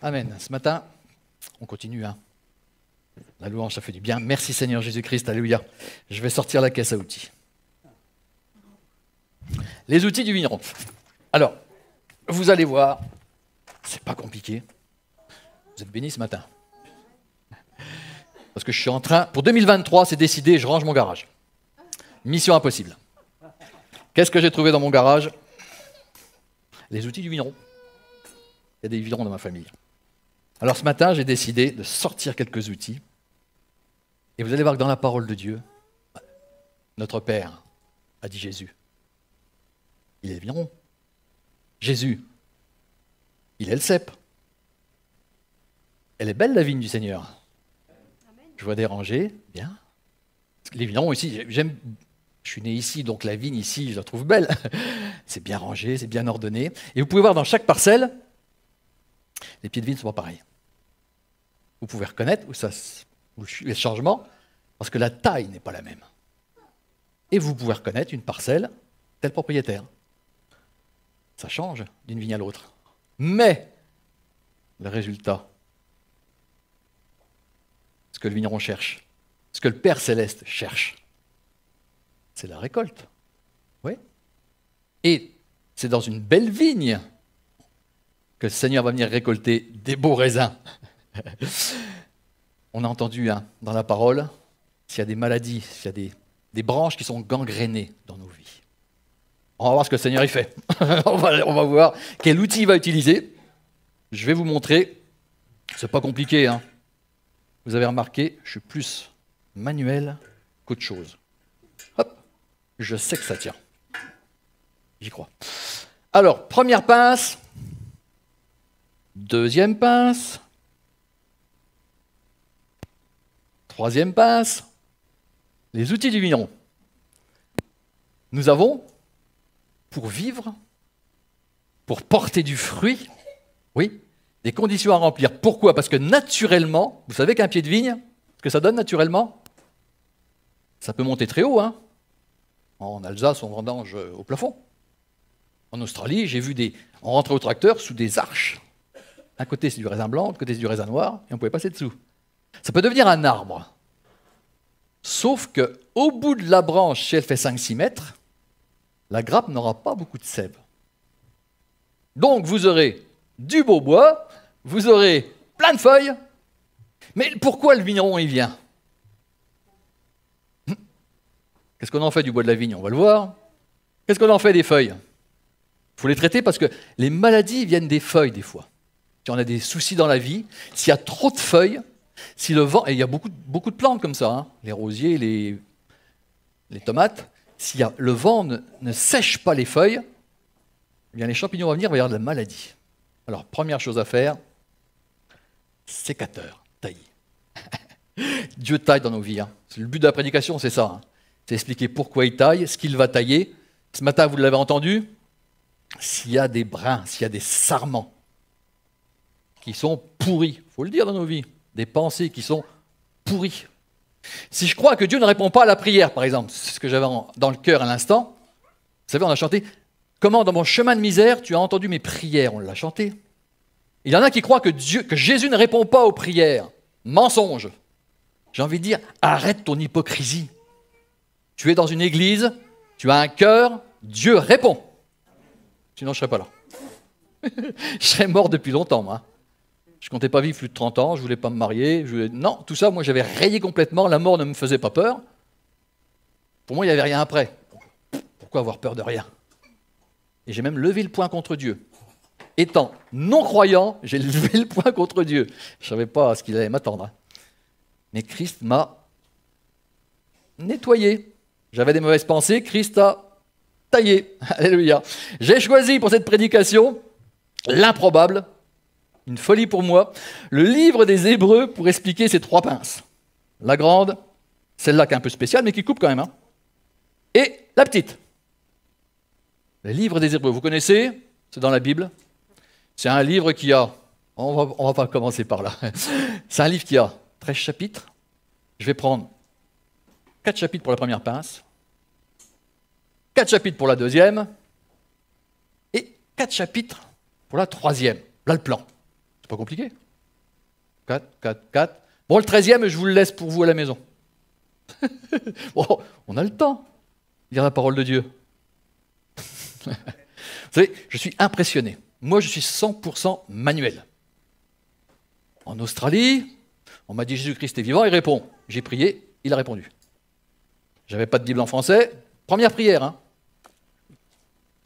Amen. Ce matin, on continue. La louange, ça fait du bien. Merci Seigneur Jésus-Christ. Alléluia. Je vais sortir la caisse à outils. Les outils du vigneron. Alors, vous allez voir, c'est pas compliqué. Vous êtes bénis ce matin. Parce que je suis en train, pour 2023, c'est décidé, je range mon garage. Mission impossible. Qu'est-ce que j'ai trouvé dans mon garage? Les outils du vigneron. Il y a des vignerons dans ma famille. Alors ce matin, j'ai décidé de sortir quelques outils. Et vous allez voir que dans la parole de Dieu, notre Père a dit Jésus. Il est le vigneron. Jésus, il est le cep. Elle est belle la vigne du Seigneur. Je vois des rangées, bien. Les vignerons ici, j'aime. Je suis né ici, donc la vigne ici, je la trouve belle. C'est bien rangé, c'est bien ordonné. Et vous pouvez voir dans chaque parcelle, les pieds de vigne ne sont pas pareils. Vous pouvez reconnaître où les changements, parce que la taille n'est pas la même. Et vous pouvez reconnaître une parcelle tel propriétaire. Ça change d'une vigne à l'autre. Mais le résultat, ce que le vigneron cherche, ce que le Père Céleste cherche, c'est la récolte. Oui. Et c'est dans une belle vigne que le Seigneur va venir récolter des beaux raisins. On a entendu dans la parole, s'il y a des maladies, s'il y a des branches qui sont gangrénées dans nos vies. On va voir ce que le Seigneur y fait. on va voir quel outil il va utiliser. Je vais vous montrer. C'est pas compliqué. Vous avez remarqué, je suis plus manuel qu'autre chose. Hop, je sais que ça tient. J'y crois. Alors, première pince. Deuxième pince. Troisième pince. Les outils du vigneron. Nous avons, pour vivre, pour porter du fruit, oui, des conditions à remplir. Pourquoi? Parce que naturellement, vous savez qu'un pied de vigne, ce que ça donne naturellement, ça peut monter très haut. En Alsace, on vendange au plafond. En Australie, j'ai vu on rentrait au tracteur sous des arches. Un côté, c'est du raisin blanc, l'autre côté, c'est du raisin noir, et on pouvait passer dessous. Ça peut devenir un arbre. Sauf qu'au bout de la branche, si elle fait 5-6 mètres, la grappe n'aura pas beaucoup de sève. Donc, vous aurez du beau bois, vous aurez plein de feuilles. Mais pourquoi le vigneron y vient? Qu'est-ce qu'on en fait du bois de la vigne? On va le voir. Qu'est-ce qu'on en fait des feuilles? Il faut les traiter parce que les maladies viennent des feuilles des fois. Si on a des soucis dans la vie, s'il y a trop de feuilles, si le vent, et il y a beaucoup de plantes comme ça, les rosiers, les tomates, si le vent ne sèche pas les feuilles, eh bien les champignons vont venir, il va y avoir de la maladie. Alors, première chose à faire, sécateur, tailler. Dieu taille dans nos vies. Le but de la prédication, c'est ça. C'est expliquer pourquoi il taille, ce qu'il va tailler. Ce matin, vous l'avez entendu, s'il y a des brins, s'il y a des sarments qui sont pourris, il faut le dire dans nos vies, des pensées qui sont pourries. Si je crois que Dieu ne répond pas à la prière, par exemple, c'est ce que j'avais dans le cœur à l'instant, vous savez, on a chanté « Comment dans mon chemin de misère, tu as entendu mes prières ?» On l'a chanté. Il y en a qui croient que Jésus ne répond pas aux prières. Mensonge. J'ai envie de dire, arrête ton hypocrisie. Tu es dans une église, tu as un cœur, Dieu répond. Sinon, je ne serais pas là. Je serais mort depuis longtemps, moi. Je ne comptais pas vivre plus de 30 ans, je ne voulais pas me marier. Non, tout ça, moi, j'avais rayé complètement. La mort ne me faisait pas peur. Pour moi, il n'y avait rien après. Pourquoi avoir peur de rien? Et j'ai même levé le poing contre Dieu. Étant non-croyant, j'ai levé le poing contre Dieu. Je ne savais pas ce qu'il allait m'attendre. Mais Christ m'a nettoyé. J'avais des mauvaises pensées, Christ a taillé. Alléluia. J'ai choisi pour cette prédication l'improbable, une folie pour moi, le livre des Hébreux pour expliquer ces 3 pinces. La grande, celle-là qui est un peu spéciale, mais qui coupe quand même. Et la petite. Le livre des Hébreux, vous connaissez? C'est dans la Bible. C'est un livre qui a... On va pas commencer par là. C'est un livre qui a 13 chapitres. Je vais prendre 4 chapitres pour la première pince, 4 chapitres pour la deuxième, et 4 chapitres pour la troisième. Là, le plan. C'est pas compliqué. 4, 4, 4. Bon, le 13e, je vous le laisse pour vous à la maison. Bon, on a le temps de lire la parole de Dieu. Vous savez, je suis impressionné. Moi, je suis 100% manuel. En Australie, on m'a dit Jésus-Christ est vivant, il répond. J'ai prié, il a répondu. J'avais pas de Bible en français. Première prière. Hein.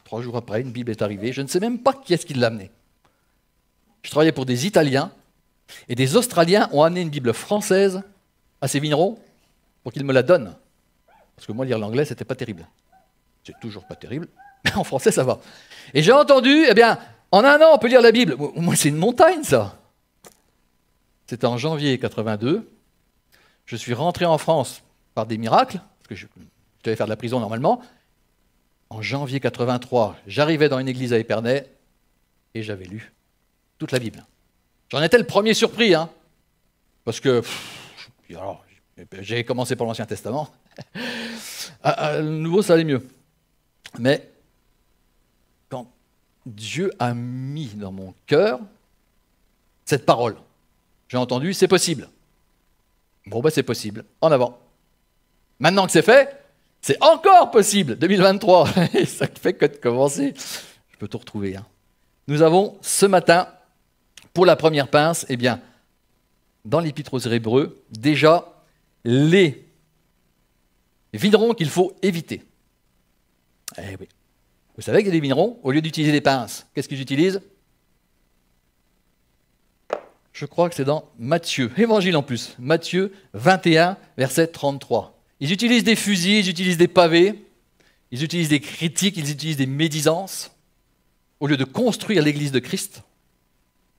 3 jours après, une Bible est arrivée. Je ne sais même pas qui est-ce qui l'a amenée. Je travaillais pour des Italiens et des Australiens ont amené une Bible française à ces vignerons pour qu'ils me la donnent. Parce que moi, lire l'anglais, c'était pas terrible. C'est toujours pas terrible, mais en français, ça va. Et j'ai entendu, eh bien, en un an, on peut lire la Bible. Moi, c'est une montagne, ça. C'était en janvier 82. Je suis rentré en France par des miracles, parce que je devais faire de la prison normalement. En janvier 83, j'arrivais dans une église à Épernay et j'avais lu toute la Bible. J'en étais le premier surpris, hein, parce que alors, j'ai commencé par l'Ancien Testament. Le Nouveau, ça allait mieux. Mais quand Dieu a mis dans mon cœur cette parole, j'ai entendu, c'est possible. Bon, ben c'est possible. En avant. Maintenant que c'est fait, c'est encore possible. 2023. Ça ne fait que de commencer. Je peux tout retrouver. Hein. Nous avons ce matin, pour la première pince, eh bien, dans l'Épître aux Hébreux, déjà les vignerons qu'il faut éviter. Eh oui. Vous savez qu'il y a des vignerons, au lieu d'utiliser des pinces, qu'est-ce qu'ils utilisent? Je crois que c'est dans Matthieu, Évangile en plus, Matthieu 21, verset 33. Ils utilisent des fusils, ils utilisent des pavés, ils utilisent des critiques, ils utilisent des médisances. Au lieu de construire l'Église de Christ,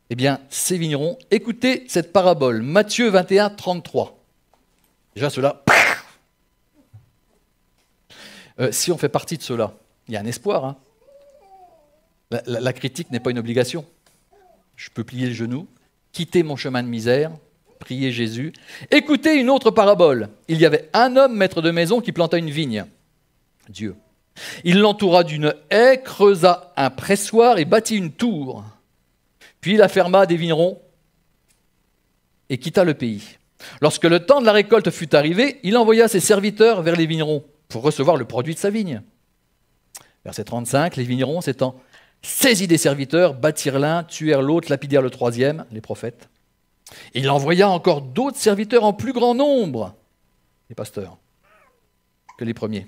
eh bien, ces vignerons, écoutez cette parabole, Matthieu 21, 33. Déjà, cela, si on fait partie de cela, il y a un espoir. Hein. La critique n'est pas une obligation. Je peux plier le genou, quitter mon chemin de misère, prier Jésus. Écoutez une autre parabole. Il y avait un homme maître de maison qui planta une vigne. Dieu. Il l'entoura d'une haie, creusa un pressoir et bâtit une tour. Puis il afferma des vignerons et quitta le pays. Lorsque le temps de la récolte fut arrivé, il envoya ses serviteurs vers les vignerons pour recevoir le produit de sa vigne. Verset 35, les vignerons s'étant saisis des serviteurs, battirent l'un, tuèrent l'autre, lapidèrent le troisième, les prophètes. Il envoya encore d'autres serviteurs en plus grand nombre, les pasteurs, que les premiers.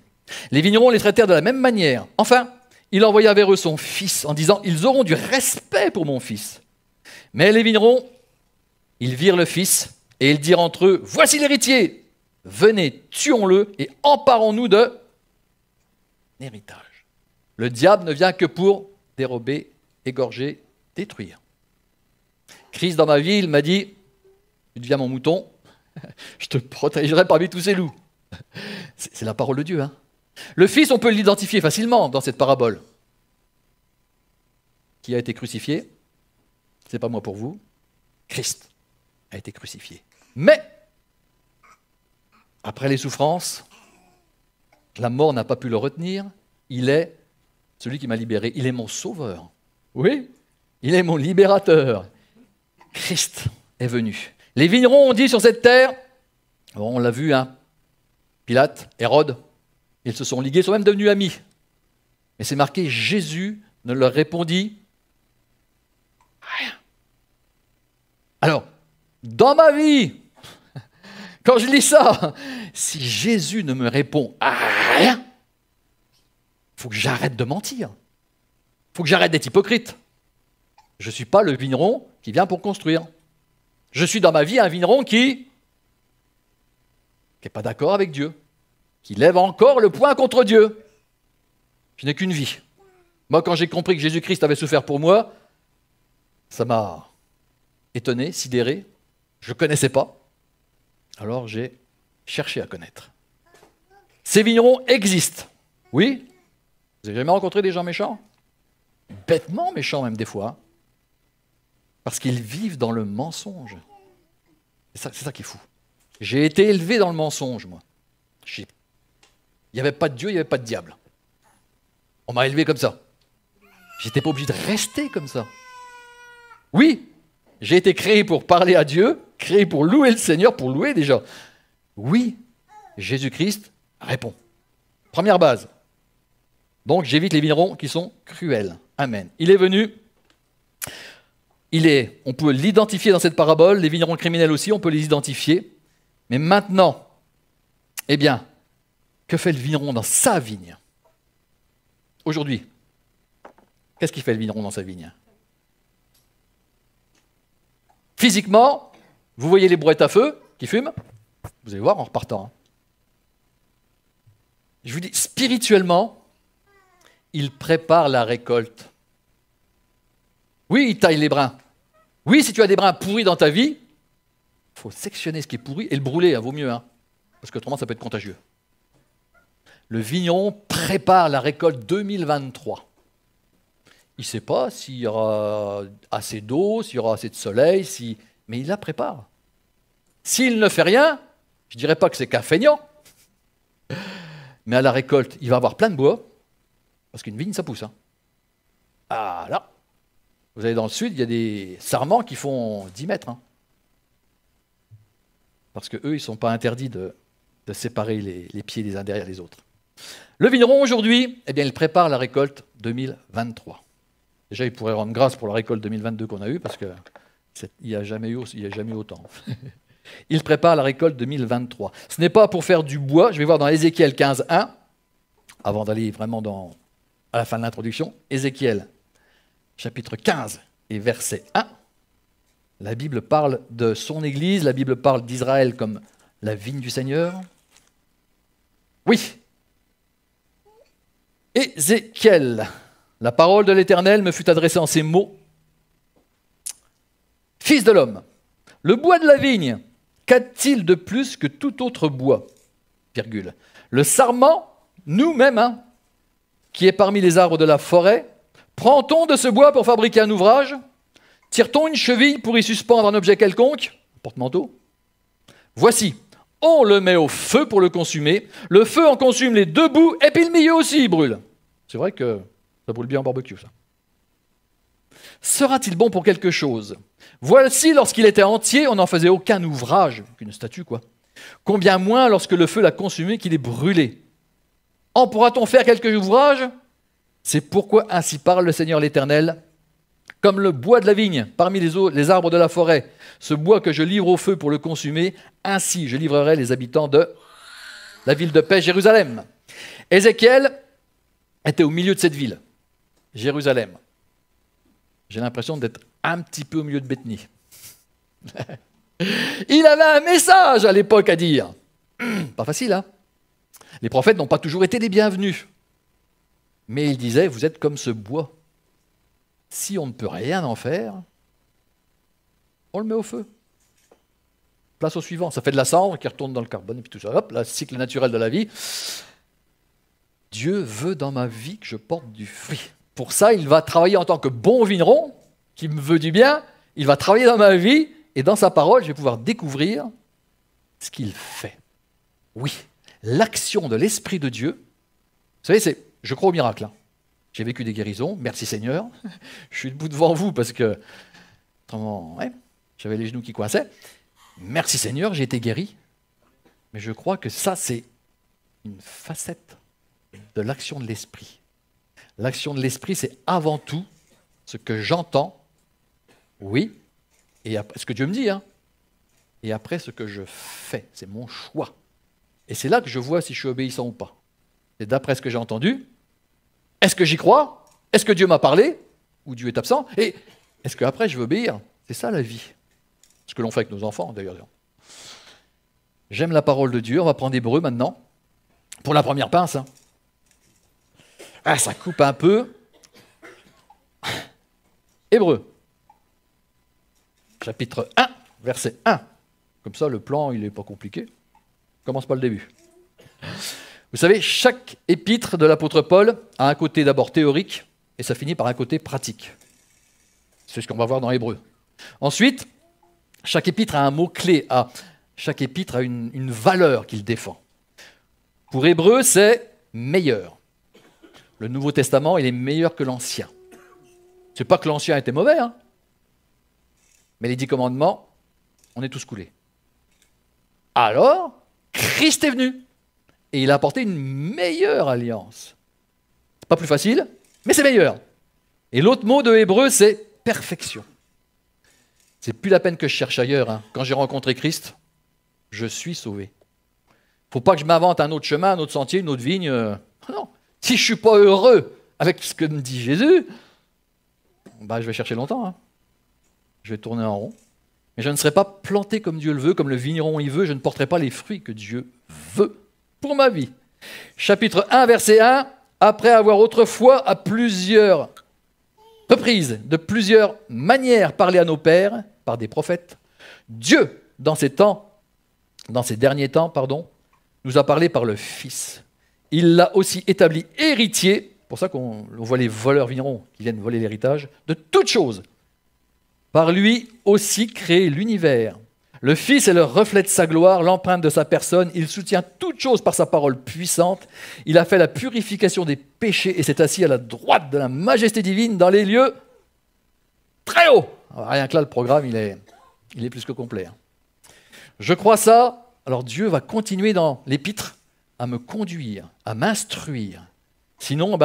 Les vignerons les traitèrent de la même manière. Enfin, il envoya vers eux son fils en disant « Ils auront du respect pour mon fils. » Mais les vignerons, ils virent le fils et ils dirent entre eux « Voici l'héritier, venez, tuons-le et emparons-nous de l'héritage. » Le diable ne vient que pour dérober, égorger, détruire. Christ dans ma vie, il m'a dit « Tu deviens mon mouton, je te protégerai parmi tous ces loups. » C'est la parole de Dieu. Hein. Le Fils, on peut l'identifier facilement dans cette parabole. Qui a été crucifié? Ce n'est pas moi pour vous. Christ a été crucifié. Mais, après les souffrances, la mort n'a pas pu le retenir. Il est celui qui m'a libéré. Il est mon sauveur. Oui, il est mon libérateur. Christ est venu. Les vignerons ont dit sur cette terre, bon, on l'a vu, hein, Pilate, Hérode, ils se sont ligués, ils sont même devenus amis. Mais c'est marqué, Jésus ne leur répondit rien. Alors, dans ma vie, quand je lis ça, si Jésus ne me répond à rien, il faut que j'arrête de mentir. Il faut que j'arrête d'être hypocrite. Je ne suis pas le vigneron qui vient pour construire. Je suis dans ma vie un vigneron qui n'est pas d'accord avec Dieu, qui lève encore le poing contre Dieu. Je n'ai qu'une vie. Moi, quand j'ai compris que Jésus-Christ avait souffert pour moi, ça m'a étonné, sidéré. Je ne connaissais pas. Alors j'ai cherché à connaître. Ces vignerons existent. Oui. Vous n'avez jamais rencontré des gens méchants? Bêtement méchants même des fois. Parce qu'ils vivent dans le mensonge. C'est ça qui est fou. J'ai été élevé dans le mensonge, moi. Il n'y avait pas de Dieu, il n'y avait pas de diable. On m'a élevé comme ça. J'étais pas obligé de rester comme ça. Oui, J'ai été créé pour parler à Dieu, créé pour louer le Seigneur, pour louer déjà. Oui, Jésus-Christ répond. Première base. Donc j'évite les vignerons qui sont cruels. Amen. Il est venu, on peut l'identifier dans cette parabole, les vignerons criminels aussi, on peut les identifier. Mais maintenant, eh bien, que fait le vigneron dans sa vigne? Aujourd'hui, qu'est-ce qu'il fait le vigneron dans sa vigne? Physiquement, vous voyez les brouettes à feu qui fument, vous allez voir en repartant. Je vous dis, spirituellement, il prépare la récolte. Oui, il taille les brins. Oui, si tu as des brins pourris dans ta vie, il faut sectionner ce qui est pourri et le brûler, vaut mieux, parce qu'autrement ça peut être contagieux. Le vigneron prépare la récolte 2023. Il ne sait pas s'il y aura assez d'eau, s'il y aura assez de soleil, mais il la prépare. S'il ne fait rien, je ne dirais pas que c'est qu'un feignant, mais à la récolte, il va avoir plein de bois, parce qu'une vigne, ça pousse. Ah là, vous allez dans le sud, il y a des sarments qui font 10 mètres. Parce qu'eux, ils ne sont pas interdits de séparer les pieds les uns derrière les autres. Le vigneron, aujourd'hui, eh bien, il prépare la récolte 2023. Déjà, il pourrait rendre grâce pour la récolte 2022 qu'on a eue, parce qu'il n'y a jamais eu autant. Il prépare la récolte 2023. Ce n'est pas pour faire du bois. Je vais voir dans Ézéchiel 15, 1, avant d'aller vraiment à la fin de l'introduction. Ézéchiel, chapitre 15 et verset 1. La Bible parle de son Église, la Bible parle d'Israël comme la vigne du Seigneur. Oui. Ézéchiel, la parole de l'Éternel me fut adressée en ces mots. Fils de l'homme, le bois de la vigne, qu'a-t-il de plus que tout autre bois? Virgule. Le sarment, nous-mêmes, qui est parmi les arbres de la forêt, prend-on de ce bois pour fabriquer un ouvrage? Tire-t-on une cheville pour y suspendre un objet quelconque? Porte-manteau. Voici, on le met au feu pour le consumer. Le feu en consume les deux bouts, et puis le milieu aussi brûle. C'est vrai que ça brûle bien en barbecue, ça. Sera-t-il bon pour quelque chose? Voici, lorsqu'il était entier, on n'en faisait aucun ouvrage, qu'une statue, quoi. Combien moins lorsque le feu l'a consumé qu'il est brûlé? En pourra-t-on faire quelque ouvrage? C'est pourquoi ainsi parle le Seigneur l'Éternel. Comme le bois de la vigne, parmi les arbres de la forêt, ce bois que je livre au feu pour le consumer, ainsi je livrerai les habitants de la ville de paix, Jérusalem. Ézéchiel était au milieu de cette ville, Jérusalem. J'ai l'impression d'être un petit peu au milieu de Bethany. Il avait un message à l'époque à dire. Pas facile, hein? Les prophètes n'ont pas toujours été les bienvenus. Mais il disait, vous êtes comme ce bois. Si on ne peut rien en faire, on le met au feu. Place au suivant. Ça fait de la cendre qui retourne dans le carbone et puis tout ça. Hop, le cycle naturel de la vie. Dieu veut dans ma vie que je porte du fruit. Pour ça, il va travailler en tant que bon vigneron, qui me veut du bien. Il va travailler dans ma vie et dans sa parole, je vais pouvoir découvrir ce qu'il fait. Oui, l'action de l'Esprit de Dieu. Vous savez, je crois au miracle. J'ai vécu des guérisons, merci Seigneur. Je suis debout devant vous parce que j'avais les genoux qui coinçaient. Merci Seigneur, j'ai été guéri. Mais je crois que ça, c'est une facette de l'action de l'Esprit. L'action de l'Esprit, c'est avant tout ce que j'entends, oui, et après, ce que Dieu me dit, et après ce que je fais, c'est mon choix. Et c'est là que je vois si je suis obéissant ou pas. C'est d'après ce que j'ai entendu, est-ce que j'y crois? Est-ce que Dieu m'a parlé? Ou Dieu est absent? Et est-ce qu'après je veux obéir? C'est ça la vie. Ce que l'on fait avec nos enfants, d'ailleurs. J'aime la parole de Dieu, on va prendre Hébreux maintenant, pour la première pince. Ah, ça coupe un peu. Hébreux, chapitre 1, verset 1. Comme ça, le plan, il n'est pas compliqué. Commence par le début. Vous savez, chaque épître de l'apôtre Paul a un côté d'abord théorique et ça finit par un côté pratique. C'est ce qu'on va voir dans Hébreux. Ensuite, chaque épître a un mot-clé, chaque épître a une valeur qu'il défend. Pour Hébreux, c'est meilleur. Le Nouveau Testament, il est meilleur que l'Ancien. Ce n'est pas que l'Ancien était mauvais, mais les 10 commandements, on est tous coulés. Alors, Christ est venu et il a apporté une meilleure alliance. C'est pas plus facile, mais c'est meilleur. Et l'autre mot de hébreu, c'est perfection. C'est plus la peine que je cherche ailleurs. Hein. Quand j'ai rencontré Christ, je suis sauvé. Faut pas que je m'invente un autre chemin, un autre sentier, une autre vigne. Non. Si je suis pas heureux avec ce que me dit Jésus, bah, je vais chercher longtemps. Hein. Je vais tourner en rond. Mais je ne serai pas planté comme Dieu le veut, comme le vigneron y veut. Je ne porterai pas les fruits que Dieu veut pour ma vie. Chapitre 1, verset 1. Après avoir autrefois à plusieurs reprises, de plusieurs manières parlé à nos pères, par des prophètes, Dieu, dans ces derniers temps, nous a parlé par le Fils. Il l'a aussi établi héritier, pour ça qu'on voit les voleurs vignerons qui viennent voler l'héritage, de toutes choses. Par lui aussi créé l'univers. Le Fils est le reflet de sa gloire, l'empreinte de sa personne. Il soutient toutes choses par sa parole puissante. Il a fait la purification des péchés et s'est assis à la droite de la majesté divine dans les lieux très hauts. Alors, rien que là, le programme, il est plus que complet. Hein. Je crois ça. Alors Dieu va continuer dans l'épître à me conduire, à m'instruire. Sinon,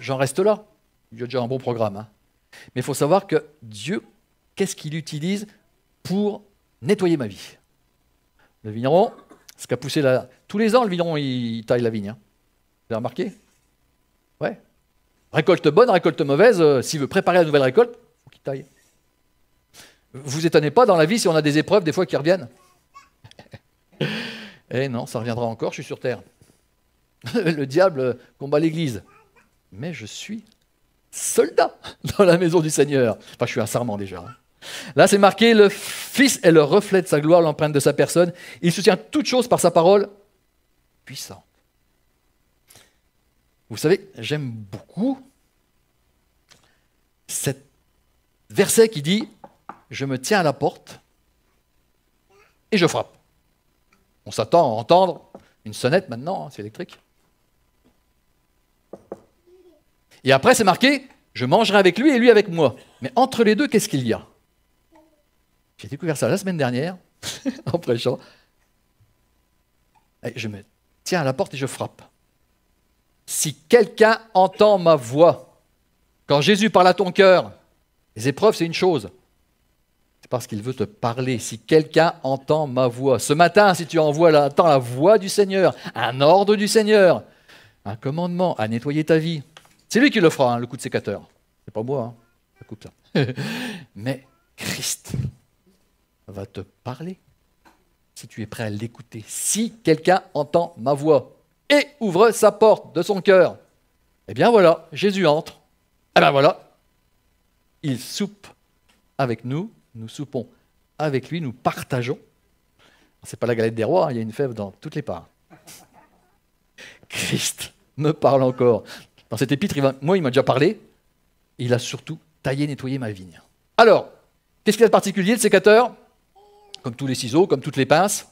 j'en reste là. Il y a déjà un bon programme. Hein. Mais il faut savoir que Dieu, qu'est-ce qu'il utilise pour nettoyer ma vie? Le vigneron, ce qu'a poussé tous les ans, le vigneron, il taille la vigne. Hein. Vous avez remarqué? Ouais. Récolte bonne, récolte mauvaise, s'il veut préparer la nouvelle récolte, il faut qu'il taille. Vous étonnez pas dans la vie si on a des épreuves des fois qui reviennent? Eh non, ça reviendra encore, je suis sur terre. Le diable combat l'Église. Mais je suis soldat dans la maison du Seigneur. Enfin, je suis un serment déjà. Hein. Là, c'est marqué, le Fils est le reflet de sa gloire, l'empreinte de sa personne. Il soutient toutes choses par sa parole puissante. Vous savez, j'aime beaucoup cet verset qui dit « Je me tiens à la porte et je frappe ». On s'attend à entendre une sonnette maintenant, hein, c'est électrique. Et après, c'est marqué « Je mangerai avec lui et lui avec moi ». Mais entre les deux, qu'est-ce qu'il y a? J'ai découvert ça la semaine dernière, en prêchant. Et je me tiens à la porte et je frappe. Si quelqu'un entend ma voix, quand Jésus parle à ton cœur, les épreuves, c'est une chose. C'est parce qu'il veut te parler. Si quelqu'un entend ma voix, ce matin, si tu entends la voix du Seigneur, un ordre du Seigneur, un commandement à nettoyer ta vie, c'est lui qui le fera, hein, le coup de sécateur. C'est pas moi, hein. Je coupe ça. Mais Christ va te parler si tu es prêt à l'écouter. Si quelqu'un entend ma voix et ouvre sa porte de son cœur, eh bien voilà, Jésus entre. Eh bien voilà, il soupe avec nous, nous soupons avec lui, nous partageons. C'est pas la galette des rois, il y a une fève dans toutes les parts. Christ me parle encore. Dans cet épître, il m'a déjà parlé. Il a surtout taillé, nettoyé ma vigne. Alors, qu'est-ce qu'il y a de particulier, le sécateur? Comme tous les ciseaux, comme toutes les pinces.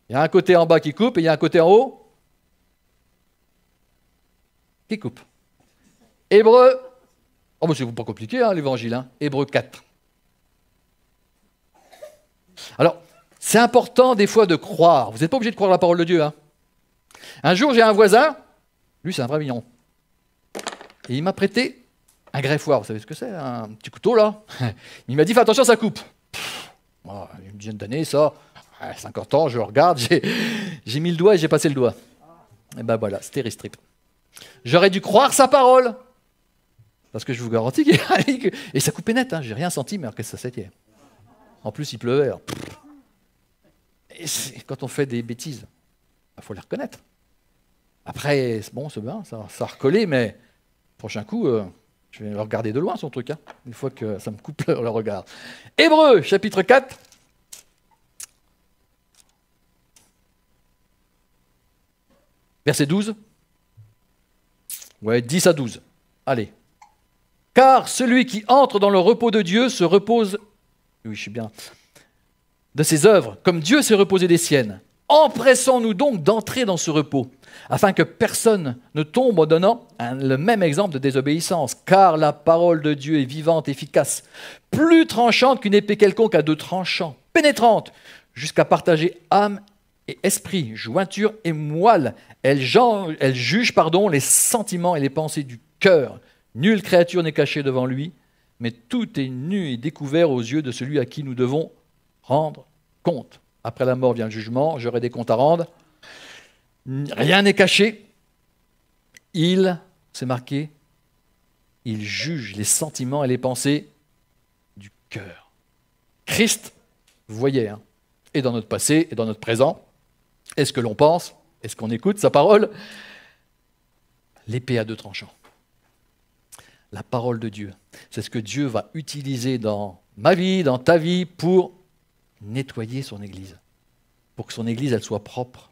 Il y a un côté en bas qui coupe et il y a un côté en haut qui coupe. Hébreu, c'est pas compliqué, hein, l'évangile. Hein. Hébreu 4. Alors, c'est important des fois de croire. Vous n'êtes pas obligé de croire la parole de Dieu. Hein. Un jour, j'ai un voisin, lui c'est un vrai vigneron, et il m'a prêté un greffoir. Vous savez ce que c'est? Un petit couteau là. Il m'a dit, fais attention, ça coupe. Une dizaine d'années, ça, 50 ans, je regarde, j'ai mis le doigt et j'ai passé le doigt. Et ben voilà, c'était restrip. J'aurais dû croire sa parole. Parce que je vous garantis qu'il et ça coupait net, hein, j'ai rien senti, mais alors qu'est-ce que ça c'était? En plus, il pleuvait. Et quand on fait des bêtises, il faut les reconnaître. Après, c'est bon, c'est bien, ça a recollé, mais prochain coup, je vais le regarder de loin, son truc, hein, une fois que ça me coupe le regard. Hébreux, chapitre 4. Verset 12. Ouais, 10 à 12. Allez. Car celui qui entre dans le repos de Dieu se repose, oui, je suis bien, de ses œuvres, comme Dieu s'est reposé des siennes. Empressons-nous donc d'entrer dans ce repos, afin que personne ne tombe en donnant le même exemple de désobéissance. Car la parole de Dieu est vivante, efficace, plus tranchante qu'une épée quelconque à deux tranchants, pénétrante, jusqu'à partager âme et esprit, jointure et moelle. Elle juge les sentiments et les pensées du cœur. Nulle créature n'est cachée devant lui, mais tout est nu et découvert aux yeux de celui à qui nous devons rendre compte. Après la mort vient le jugement, j'aurai des comptes à rendre. Rien n'est caché. C'est marqué, il juge les sentiments et les pensées du cœur. Christ, vous voyez, et dans notre passé et dans notre présent, est-ce que l'on pense, est-ce qu'on écoute sa parole? L'épée à deux tranchants. La parole de Dieu, c'est ce que Dieu va utiliser dans ma vie, dans ta vie, pour nettoyer son Église, pour que son Église elle soit propre.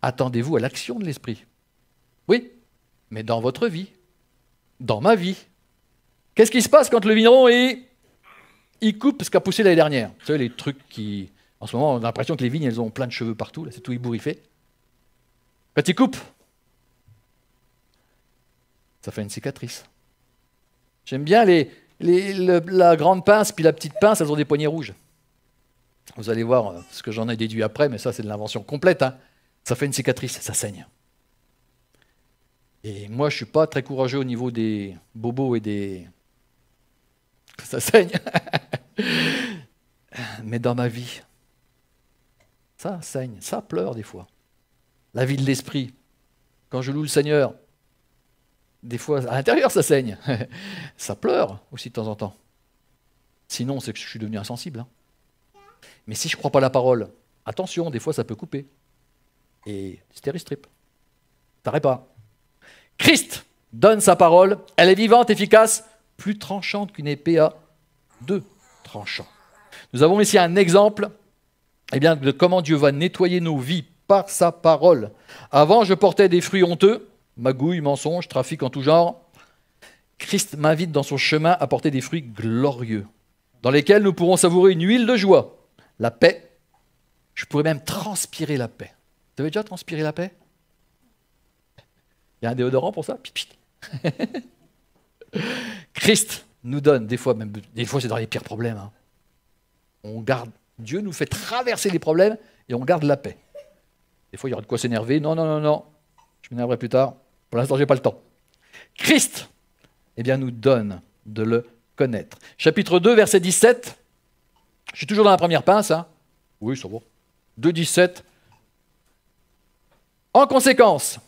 Attendez-vous à l'action de l'Esprit. Oui, mais dans votre vie, dans ma vie. Qu'est-ce qui se passe quand le vigneron il coupe ce qu'a poussé l'année dernière? Vous savez, les trucs qui... En ce moment, on a l'impression que les vignes, elles ont plein de cheveux partout, là, c'est tout ébouriffé. Quand il coupe, ça fait une cicatrice. J'aime bien la grande pince puis la petite pince, elles ont des poignets rouges. Vous allez voir ce que j'en ai déduit après, mais ça c'est de l'invention complète. Ça fait une cicatrice, ça saigne. Et moi je ne suis pas très courageux au niveau des bobos et des... Ça saigne. Mais dans ma vie, ça saigne, ça pleure des fois. La vie de l'esprit, quand je loue le Seigneur, des fois à l'intérieur ça saigne. Ça pleure aussi de temps en temps. Sinon c'est que je suis devenu insensible. Mais si je ne crois pas la parole, attention, des fois ça peut couper. Et stéristrip. T'arrêtes pas. Christ donne sa parole, elle est vivante, efficace, plus tranchante qu'une épée à deux tranchants. Nous avons ici un exemple de comment Dieu va nettoyer nos vies par sa parole. Avant, je portais des fruits honteux, magouilles, mensonges, trafic en tout genre. Christ m'invite dans son chemin à porter des fruits glorieux, dans lesquels nous pourrons savourer une huile de joie, la paix. Je pourrais même transpirer la paix. Vous avez déjà transpiré la paix? Il y a un déodorant pour ça? Christ nous donne, des fois c'est dans les pires problèmes. On garde, Dieu nous fait traverser les problèmes et on garde la paix. Des fois il y aura de quoi s'énerver. Non, je m'énerverai plus tard. Pour l'instant, je n'ai pas le temps. Christ, nous donne de le connaître. Chapitre 2, verset 17. Je suis toujours dans la première pince. Oui, c'est bon. 2, 17. En conséquence,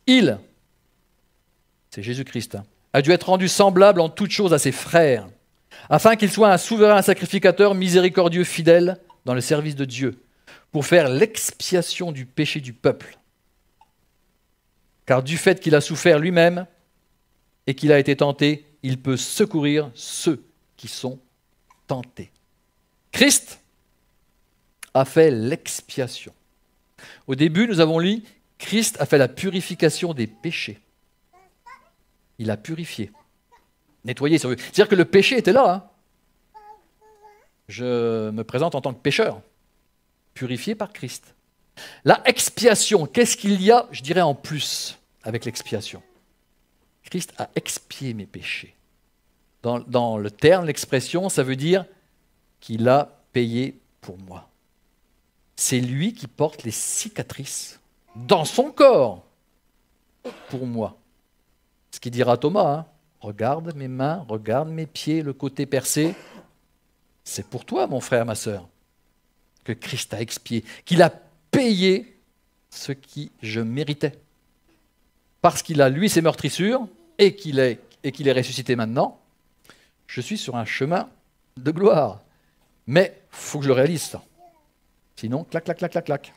c'est Jésus-Christ, a dû être rendu semblable en toutes choses à ses frères, afin qu'il soit un souverain sacrificateur miséricordieux, fidèle dans le service de Dieu, pour faire l'expiation du péché du peuple. Car du fait qu'il a souffert lui-même et qu'il a été tenté, il peut secourir ceux qui sont tentés. Christ a fait l'expiation. Au début, nous avons lu, Christ a fait la purification des péchés. Il a purifié, nettoyé. C'est-à-dire que le péché était là. Je me présente en tant que pécheur, purifié par Christ. La expiation, qu'est-ce qu'il y a, je dirais, en plus avec l'expiation? Christ a expié mes péchés. Dans le terme, l'expression, ça veut dire qu'il a payé pour moi. C'est lui qui porte les cicatrices dans son corps pour moi. Ce qu'il dira à Thomas, regarde mes mains, regarde mes pieds, le côté percé. C'est pour toi, mon frère, ma sœur, que Christ a expié, qu'il a payé ce que je méritais. Parce qu'il a, lui, ses meurtrissures et qu'il est ressuscité maintenant, je suis sur un chemin de gloire. Mais il faut que je le réalise, ça. Sinon, clac, clac, clac, clac, clac.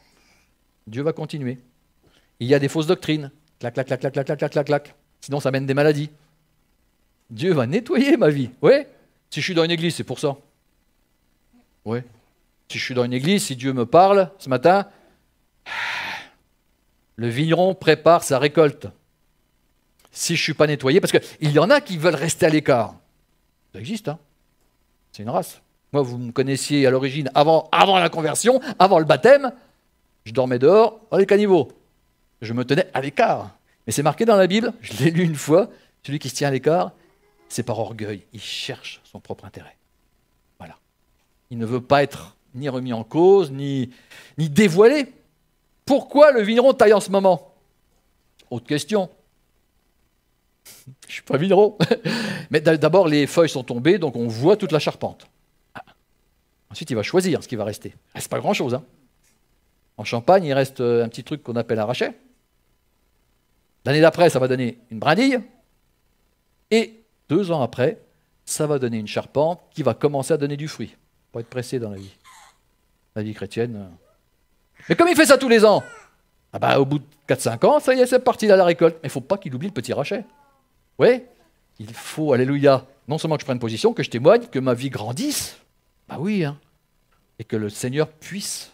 Dieu va continuer. Il y a des fausses doctrines. Clac, clac, clac, clac, clac, clac, clac, clac. Sinon, ça mène des maladies. Dieu va nettoyer ma vie. Oui. Si je suis dans une église, c'est pour ça. Oui. Si je suis dans une église, si Dieu me parle ce matin, le vigneron prépare sa récolte. Si je ne suis pas nettoyé, parce qu'il y en a qui veulent rester à l'écart. Ça existe, C'est une race. Moi, vous me connaissiez à l'origine, avant la conversion, avant le baptême, je dormais dehors dans les caniveaux. Je me tenais à l'écart. Mais c'est marqué dans la Bible, je l'ai lu une fois, celui qui se tient à l'écart, c'est par orgueil. Il cherche son propre intérêt. Voilà. Il ne veut pas être ni remis en cause, ni dévoilé. Pourquoi le vigneron taille en ce moment? Autre question. Je ne suis pas vigneron. Mais d'abord, les feuilles sont tombées, donc on voit toute la charpente. Ensuite, il va choisir ce qui va rester. Il ne reste pas grand-chose. Hein. En Champagne, il reste un petit truc qu'on appelle un rachet. L'année d'après, ça va donner une brindille. Et 2 ans après, ça va donner une charpente qui va commencer à donner du fruit. Pour être pressé dans la vie. La vie chrétienne. Mais comme il fait ça tous les ans, au bout de 4-5 ans, ça y est, c'est parti à la récolte. Mais il ne faut pas qu'il oublie le petit rachet. Oui, il faut, alléluia, non seulement que je prenne position, que je témoigne, que ma vie grandisse. Oui, hein. Et que le Seigneur puisse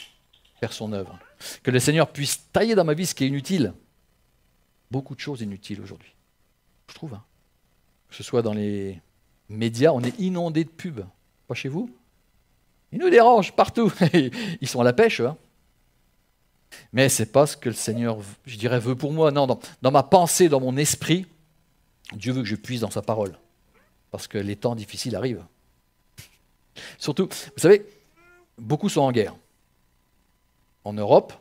faire son œuvre. Que le Seigneur puisse tailler dans ma vie ce qui est inutile. Beaucoup de choses inutiles aujourd'hui. Je trouve. Hein. Que ce soit dans les médias, on est inondé de pubs. Pas chez vous? Ils nous dérangent partout. Ils sont à la pêche. Hein. Mais ce n'est pas ce que le Seigneur, je dirais, veut pour moi. Non, dans ma pensée, dans mon esprit, Dieu veut que je puisse dans sa parole. Parce que les temps difficiles arrivent. Surtout, vous savez, beaucoup sont en guerre. En Europe,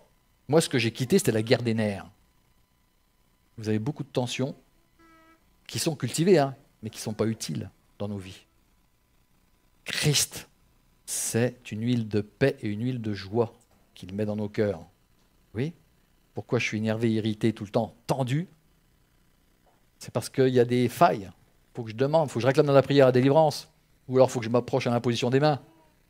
moi, ce que j'ai quitté, c'était la guerre des nerfs. Vous avez beaucoup de tensions qui sont cultivées, hein, mais qui ne sont pas utiles dans nos vies. Christ, c'est une huile de paix et une huile de joie qu'il met dans nos cœurs. Oui? Pourquoi je suis énervé, irrité tout le temps, tendu? C'est parce qu'il y a des failles. Il faut que je demande, il faut que je réclame dans la prière la délivrance. Ou alors il faut que je m'approche à l'imposition des mains.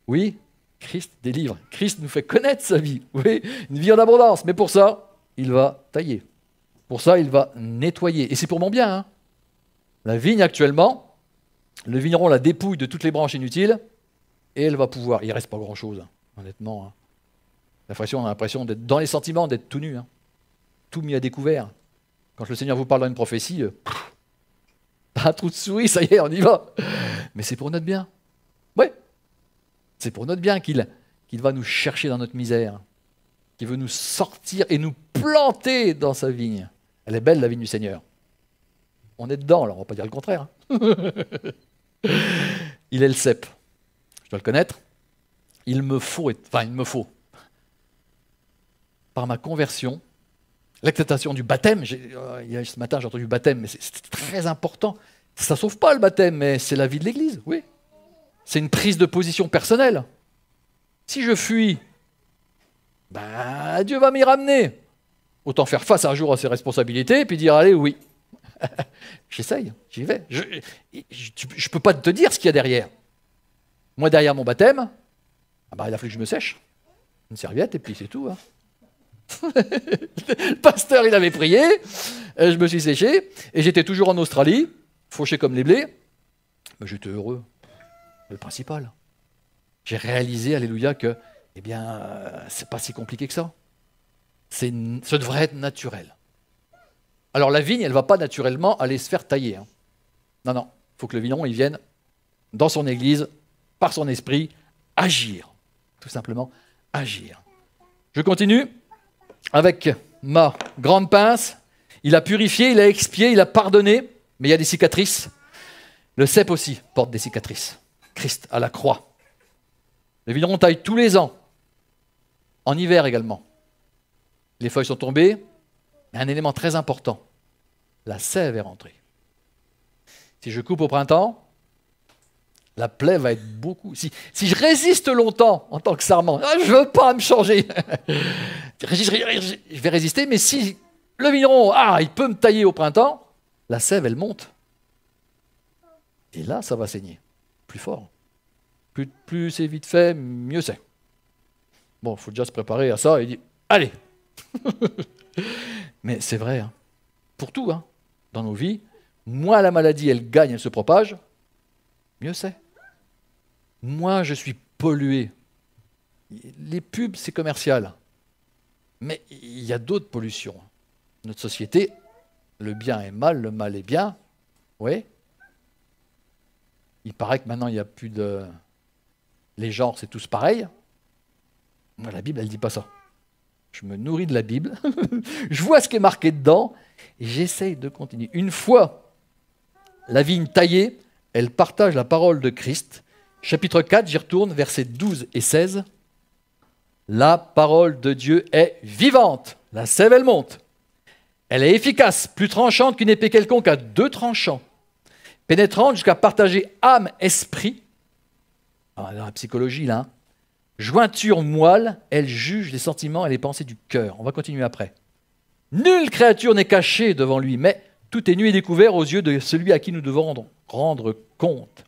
Oui, Christ délivre. Christ nous fait connaître sa vie. Oui, une vie en abondance. Mais pour ça, il va tailler. Pour ça, il va nettoyer. Et c'est pour mon bien. Hein. La vigne actuellement, le vigneron la dépouille de toutes les branches inutiles et elle va pouvoir. Il ne reste pas grand-chose, hein, honnêtement. Hein. On a l'impression d'être dans les sentiments, d'être tout nu. Hein. Tout mis à découvert. Quand le Seigneur vous parle dans une prophétie, un trou de souris, ça y est, on y va. Mais c'est pour notre bien. Oui, c'est pour notre bien qu'il va nous chercher dans notre misère, qu'il veut nous sortir et nous planter dans sa vigne. Elle est belle, la vigne du Seigneur. On est dedans, alors on ne va pas dire le contraire. Hein. Il est le cep. Je dois le connaître. Il me faut. Par ma conversion, l'acceptation du baptême, ce matin j'ai entendu baptême, mais c'est très important. Ça ne sauve pas le baptême, mais c'est la vie de l'Église, oui. C'est une prise de position personnelle. Si je fuis, Dieu va m'y ramener. Autant faire face un jour à ses responsabilités et puis dire, allez, oui. J'essaye, j'y vais. Je ne peux pas te dire ce qu'il y a derrière. Moi, derrière mon baptême, il a fallu que je me sèche. Une serviette et puis c'est tout. Hein. Le pasteur, il avait prié, je me suis séché, et j'étais toujours en Australie, fauché comme les blés, mais j'étais heureux. Le principal. J'ai réalisé, alléluia, que, c'est pas si compliqué que ça. Ça devrait être naturel. Alors la vigne, elle ne va pas naturellement aller se faire tailler. Hein. Non, il faut que le vigneron, il vienne dans son église, par son esprit, agir. Tout simplement, agir. Je continue. Avec ma grande pince, il a purifié, il a expié, il a pardonné, mais il y a des cicatrices. Le cep aussi porte des cicatrices. Christ à la croix. Le vigneron taille tous les ans, en hiver également. Les feuilles sont tombées, mais un élément très important, la sève est rentrée. Si je coupe au printemps, la plaie va être beaucoup. Si je résiste longtemps en tant que sarment, je ne veux pas me changer. Je vais résister, mais si le vigneron, il peut me tailler au printemps, la sève, elle monte. Et là, ça va saigner. Plus fort. Plus c'est vite fait, mieux c'est. Bon, il faut déjà se préparer à ça et dire, allez. Mais c'est vrai, hein. Pour tout, hein, dans nos vies, moins la maladie, elle gagne, elle se propage, mieux c'est. Moins je suis pollué. Les pubs, c'est commercial. Mais il y a d'autres pollutions. Notre société, le bien est mal, le mal est bien. Oui. Il paraît que maintenant, il n'y a plus de les genres, c'est tous pareil. Moi, la Bible, elle ne dit pas ça. Je me nourris de la Bible, je vois ce qui est marqué dedans, et j'essaye de continuer. Une fois la vigne taillée, elle partage la parole de Christ. Chapitre 4, j'y retourne, versets 12 et 16. La parole de Dieu est vivante. La sève, elle monte. Elle est efficace, plus tranchante qu'une épée quelconque à 2 tranchants, pénétrante jusqu'à partager âme, esprit. Dans la psychologie, là. Jointure, moelle, elle juge les sentiments et les pensées du cœur. On va continuer après. Nulle créature n'est cachée devant lui, mais tout est nu et découvert aux yeux de celui à qui nous devons rendre compte.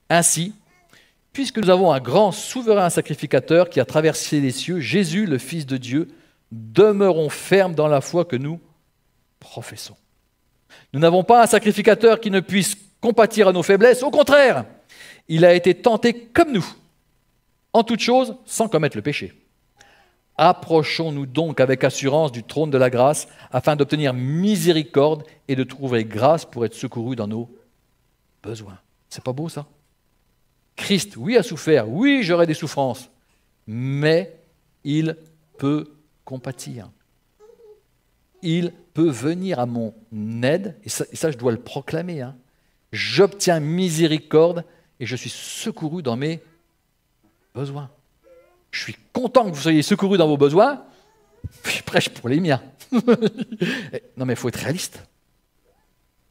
Ainsi, puisque nous avons un grand souverain sacrificateur qui a traversé les cieux, Jésus, le Fils de Dieu, demeurons fermes dans la foi que nous professons. Nous n'avons pas un sacrificateur qui ne puisse compatir à nos faiblesses. Au contraire, il a été tenté comme nous, en toute chose, sans commettre le péché. Approchons-nous donc avec assurance du trône de la grâce, afin d'obtenir miséricorde et de trouver grâce pour être secourus dans nos besoins. C'est pas beau ça? Christ, oui, a souffert, oui, j'aurai des souffrances, mais il peut compatir. Il peut venir à mon aide, et ça je dois le proclamer. Hein. J'obtiens miséricorde et je suis secouru dans mes besoins. Je suis content que vous soyez secourus dans vos besoins, je prêche pour les miens. Non mais il faut être réaliste.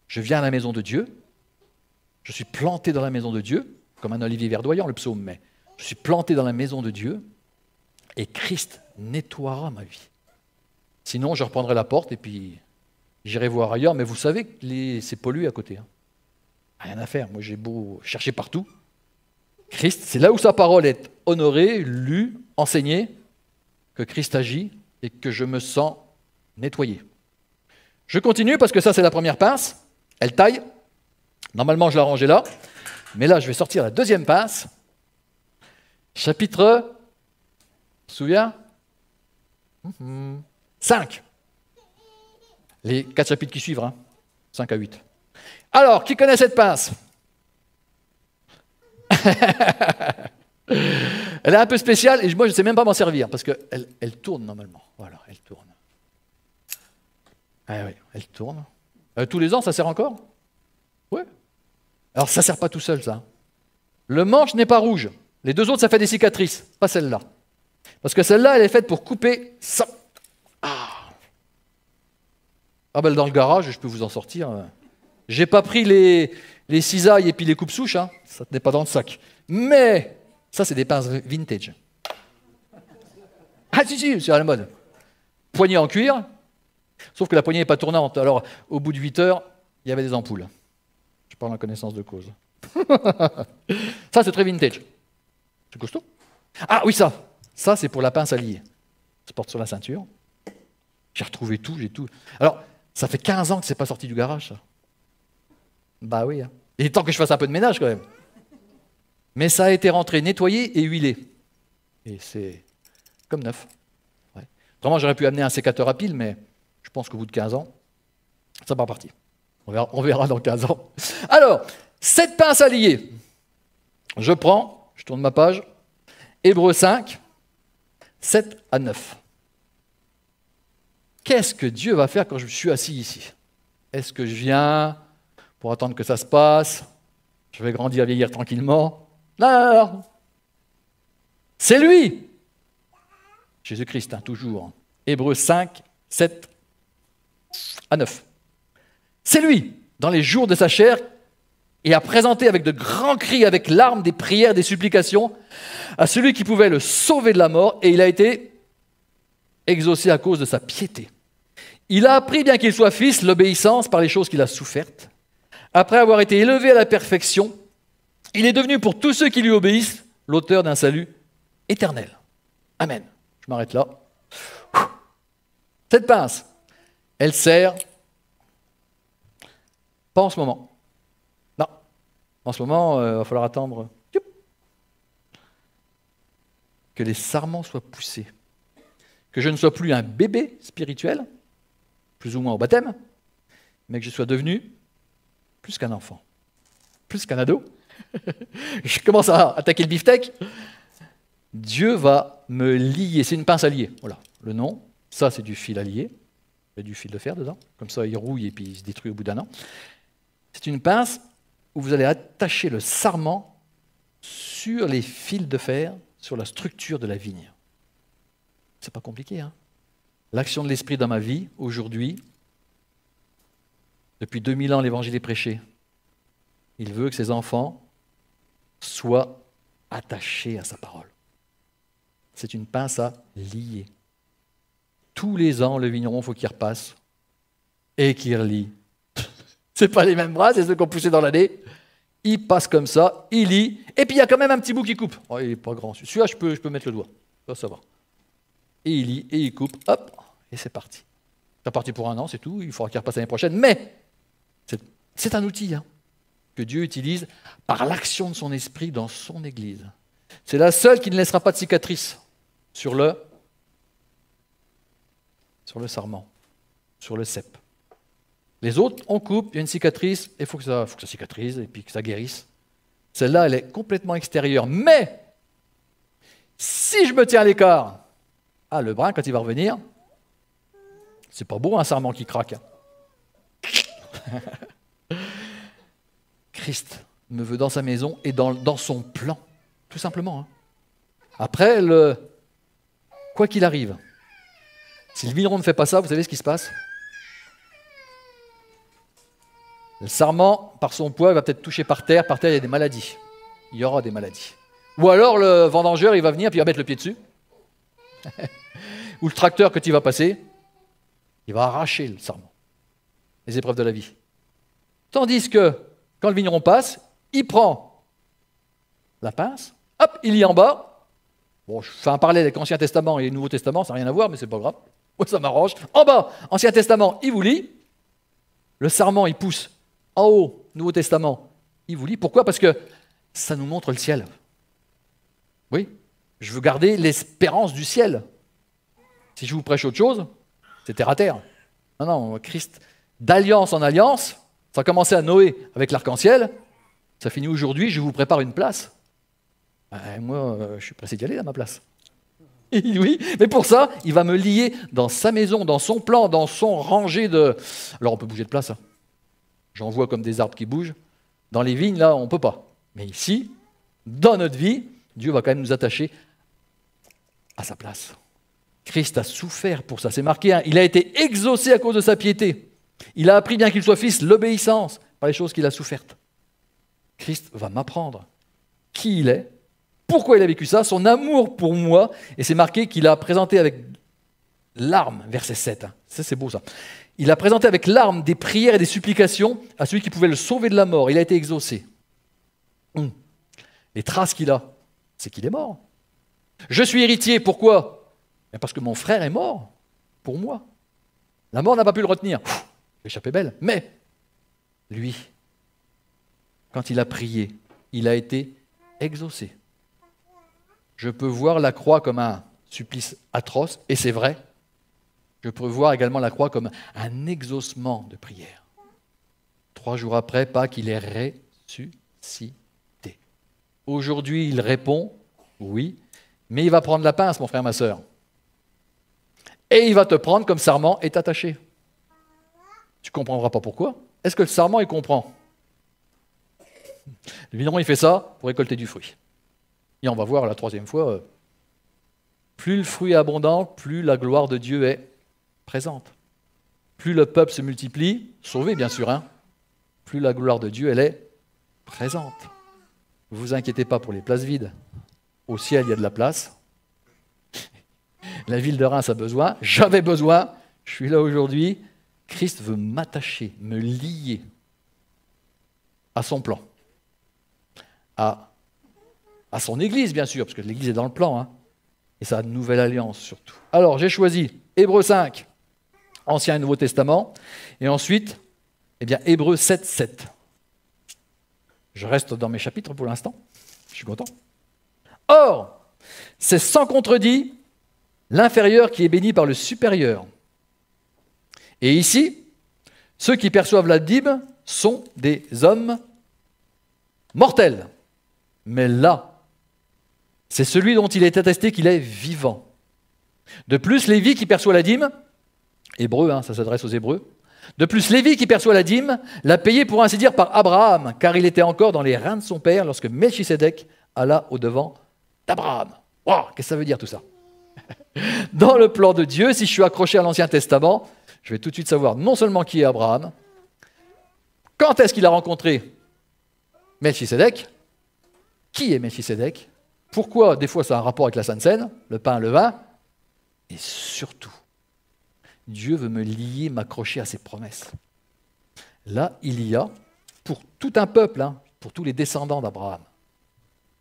Je viens à la maison de Dieu, je suis planté dans la maison de Dieu, comme un olivier verdoyant, le psaume, mais je suis planté dans la maison de Dieu, et Christ nettoiera ma vie. Sinon, je reprendrai la porte et puis j'irai voir ailleurs, mais vous savez que c'est pollué à côté. Hein. Rien à faire, moi j'ai beau chercher partout. Christ, c'est là où sa parole est honorée, lue, enseignée, que Christ agit et que je me sens nettoyé. Je continue parce que ça c'est la première pince, elle taille. Normalement je l'ai rangée là, mais là je vais sortir la deuxième pince. Chapitre, tu te souviens 5. Les 4 chapitres qui suivent, hein. 5 à 8. Alors, qui connaît cette pince? Elle est un peu spéciale et moi je ne sais même pas m'en servir parce qu'elle tourne normalement. Voilà, elle tourne. Ah oui, elle tourne. Tous les ans, ça sert encore? Oui. Alors ça ne sert pas tout seul, ça. Le manche n'est pas rouge. Les 2 autres, ça fait des cicatrices. Pas celle-là. Parce que celle-là, elle est faite pour couper ça. Ah ben dans le garage, je peux vous en sortir. J'ai pas pris les cisailles et puis les coupes-souches, hein. Ça ne tenait pas dans le sac. Mais ça, c'est des pinces vintage. Ah si, c'est à la mode. Poignée en cuir, sauf que la poignée n'est pas tournante. Alors, au bout de 8 heures, il y avait des ampoules. Je parle en connaissance de cause. Ça, c'est très vintage. C'est costaud. Ah oui, ça c'est pour la pince à lier. Ça se porte sur la ceinture. J'ai retrouvé tout, j'ai tout. Alors, ça fait 15 ans que c'est pas sorti du garage, ça. Bah oui. Hein. Il est temps que je fasse un peu de ménage, quand même. Mais ça a été rentré, nettoyé et huilé. Et c'est comme neuf. Ouais. Vraiment, j'aurais pu amener un sécateur à pile, mais je pense qu'au bout de 15 ans, ça part parti. On verra dans 15 ans. Alors, cette pince à lier. Je prends, je tourne ma page, Hébreux 5, 7 à 9. Qu'est-ce que Dieu va faire quand je suis assis ici? Est-ce que je viens pour attendre que ça se passe? Je vais grandir, vieillir tranquillement? Non. C'est lui. Jésus-Christ, hein, toujours. Hébreux 5, 7 à 9. C'est lui, dans les jours de sa chair, et a présenté avec de grands cris, avec larmes, des prières, des supplications, à celui qui pouvait le sauver de la mort, et il a été exaucé à cause de sa piété. Il a appris, bien qu'il soit fils, l'obéissance par les choses qu'il a souffertes. Après avoir été élevé à la perfection, il est devenu pour tous ceux qui lui obéissent l'auteur d'un salut éternel. Amen. Je m'arrête là. Cette pince, elle sert pas en ce moment. Non. En ce moment, il va falloir attendre que les sarments soient poussés. Que je ne sois plus un bébé spirituel, plus ou moins au baptême, mais que je sois devenu plus qu'un enfant, plus qu'un ado, Je commence à attaquer le beefsteak. Dieu va me lier. C'est une pince à lier. Voilà, le nom. Ça, c'est du fil à lier. Il y a du fil de fer dedans. Comme ça, il rouille et puis il se détruit au bout d'un an. C'est une pince où vous allez attacher le sarment sur les fils de fer, sur la structure de la vigne. C'est pas compliqué, hein? L'action de l'Esprit dans ma vie, aujourd'hui, depuis 2000 ans, l'Évangile est prêché. Il veut que ses enfants soient attachés à sa parole. C'est une pince à lier. Tous les ans, le vigneron, il faut qu'il repasse et qu'il relie. Ce n'est pas les mêmes bras, c'est ceux qu'on poussé dans l'année. Il passe comme ça, il lit, et puis il y a quand même un petit bout qui coupe. Oh, il n'est pas grand. Celui-là, je peux mettre le doigt. Ça va. Et il lit, et il coupe, hop, et c'est parti. C'est parti pour un an, c'est tout. Il faudra qu'il repasse l'année prochaine. Mais c'est un outil que Dieu utilise par l'action de son esprit dans son Église. C'est la seule qui ne laissera pas de cicatrice sur le sarment, sur le cep. Les autres, on coupe, il y a une cicatrice, et il faut que ça cicatrise et puis que ça guérisse. Celle-là, elle est complètement extérieure. Mais, si je me tiens à l'écart, le brin, quand il va revenir, c'est pas beau un sarment qui craque. Christ me veut dans sa maison et dans son plan, tout simplement. Après, quoi qu'il arrive, si le vigneron ne fait pas ça, vous savez ce qui se passe? Le sarment, par son poids, il va peut-être toucher par terre. Par terre, il y a des maladies. Il y aura des maladies. Ou alors, le vendangeur, il va venir, puis il va mettre le pied dessus. Ou le tracteur, quand il va passer, il va arracher le sarment. Les épreuves de la vie. Tandis que, quand le vigneron passe, il prend la pince, hop, il lit en bas. Bon, je fais un parallèle avec l'Ancien Testament et le Nouveau Testament, ça n'a rien à voir, mais c'est pas grave. Moi, ça m'arrange. En bas, Ancien Testament, il vous lit. Le sarment, il pousse. En haut, Nouveau Testament, il vous lit. Pourquoi? Parce que ça nous montre le ciel. Oui, je veux garder l'espérance du ciel. Si je vous prêche autre chose, c'est terre à terre. Non, Christ, d'alliance en alliance, ça a commencé à Noé avec l'arc-en-ciel, ça finit aujourd'hui, je vous prépare une place. Moi, je suis pressé d'y aller à ma place. Oui, mais pour ça, il va me lier dans sa maison, dans son plan, dans son rangé de... Alors on peut bouger de place. J'en vois comme des arbres qui bougent. Dans les vignes, là, on ne peut pas. Mais ici, dans notre vie, Dieu va quand même nous attacher à sa place. Christ a souffert pour ça. C'est marqué, il a été exaucé à cause de sa piété. Il a appris, bien qu'il soit fils, l'obéissance par les choses qu'il a souffertes. Christ va m'apprendre qui il est, pourquoi il a vécu ça, son amour pour moi. Et c'est marqué qu'il a présenté avec larmes, verset 7. Ça, c'est beau ça. Il a présenté avec larmes des prières et des supplications à celui qui pouvait le sauver de la mort. Il a été exaucé. Les traces qu'il a, c'est qu'il est mort. Je suis héritier, pourquoi? Parce que mon frère est mort pour moi. La mort n'a pas pu le retenir. L'échappée belle. Mais lui, quand il a prié, il a été exaucé. Je peux voir la croix comme un supplice atroce, et c'est vrai. Je peux voir également la croix comme un exaucement de prière. 3 jours après, Pâques, il est ressuscité. Aujourd'hui, il répond, oui, mais il va prendre la pince, mon frère, ma sœur. Et il va te prendre comme sarment est attaché. Tu ne comprendras pas pourquoi. Est-ce que le sarment, il comprend? Le vigneron, il fait ça pour récolter du fruit. Et on va voir la 3e fois, plus le fruit est abondant, plus la gloire de Dieu est présente. Plus le peuple se multiplie, sauvé bien sûr, plus la gloire de Dieu, elle est présente. Ne vous inquiétez pas pour les places vides. Au ciel, il y a de la place. La ville de Reims a besoin, j'avais besoin, je suis là aujourd'hui. Christ veut m'attacher, me lier à son plan, à son Église bien sûr, parce que l'Église est dans le plan, et sa nouvelle alliance surtout. Alors j'ai choisi Hébreux 5, Ancien et Nouveau Testament, et ensuite, Hébreux 7, 7. Je reste dans mes chapitres pour l'instant, je suis content. Or, c'est sans contredit l'inférieur qui est béni par le supérieur. Et ici, ceux qui perçoivent la dîme sont des hommes mortel. Mais là, c'est celui dont il est attesté qu'il est vivant. De plus, Lévi qui perçoit la dîme, hébreu, hein, ça s'adresse aux Hébreux, de plus, Lévi qui perçoit la dîme l'a payé pour ainsi dire par Abraham, car il était encore dans les reins de son père lorsque Melchisédek alla au-devant d'Abraham. Wow, qu'est-ce que ça veut dire tout ça? Dans le plan de Dieu, si je suis accroché à l'Ancien Testament, je vais tout de suite savoir non seulement qui est Abraham, quand est-ce qu'il a rencontré Melchisédek, qui est Melchisédek, pourquoi des fois ça a un rapport avec la Sainte Seine, le pain, le vin, et surtout, Dieu veut me lier, m'accrocher à ses promesses. Là, il y a, pour tout un peuple, hein, pour tous les descendants d'Abraham.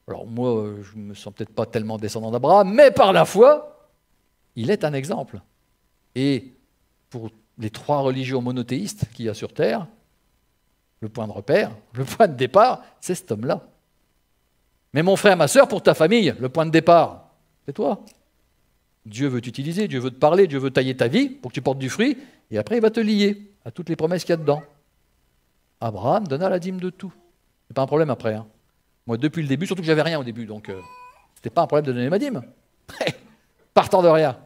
Alors moi, je ne me sens peut-être pas tellement descendant d'Abraham, mais par la foi, il est un exemple. Et pour les 3 religions monothéistes qu'il y a sur Terre, le point de repère, le point de départ, c'est cet homme-là. Mais mon frère, ma sœur, pour ta famille, le point de départ, c'est toi. Dieu veut t'utiliser, Dieu veut te parler, Dieu veut tailler ta vie pour que tu portes du fruit, et après il va te lier à toutes les promesses qu'il y a dedans. Abraham donna la dîme de tout. C'est pas un problème après. Hein. Moi, depuis le début, surtout que j'avais rien au début, donc c'était pas un problème de donner ma dîme. Partant de rien.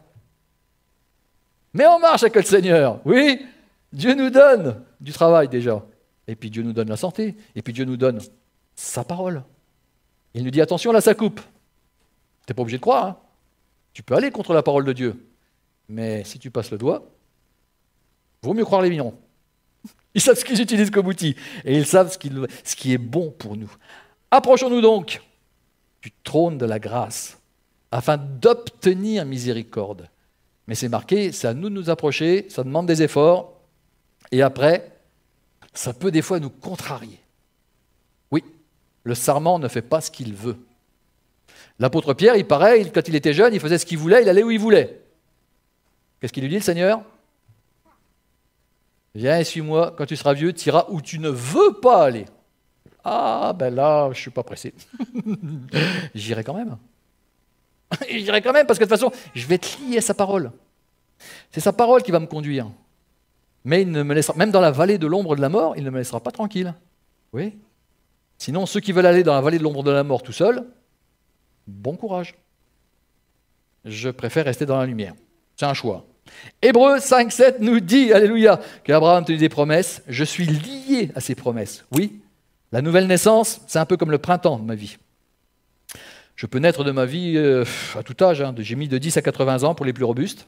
Mais on marche avec le Seigneur. Oui, Dieu nous donne du travail déjà. Et puis Dieu nous donne la santé. Et puis Dieu nous donne sa parole. Il nous dit attention, là ça coupe. Tu n'es pas obligé de croire. Hein. Tu peux aller contre la parole de Dieu. Mais si tu passes le doigt, vaut mieux croire les mignons. Ils savent ce qu'ils utilisent comme outil. Et ils savent ce qui est bon pour nous. Approchons-nous donc du trône de la grâce, afin d'obtenir miséricorde. Mais c'est marqué, c'est à nous de nous approcher, ça demande des efforts, et après, ça peut des fois nous contrarier. Oui, le sarment ne fait pas ce qu'il veut. L'apôtre Pierre, il paraît, quand il était jeune, il faisait ce qu'il voulait, il allait où il voulait. Qu'est-ce qu'il lui dit, le Seigneur? Viens et suis-moi, quand tu seras vieux, tu iras où tu ne veux pas aller. Ah, ben là, je ne suis pas pressé. J'irai quand même. J'irai quand même, parce que de toute façon, je vais te lier à sa parole. C'est sa parole qui va me conduire. Mais il ne me laissera, même dans la vallée de l'ombre de la mort, il ne me laissera pas tranquille. Oui. Sinon, ceux qui veulent aller dans la vallée de l'ombre de la mort tout seuls, bon courage. Je préfère rester dans la lumière. C'est un choix. Hébreux 5,7 nous dit, alléluia, qu'Abraham tenait des promesses. Je suis lié à ces promesses. Oui, la nouvelle naissance, c'est un peu comme le printemps de ma vie. Je peux naître de ma vie à tout âge. Hein. J'ai mis de 10 à 80 ans pour les plus robustes.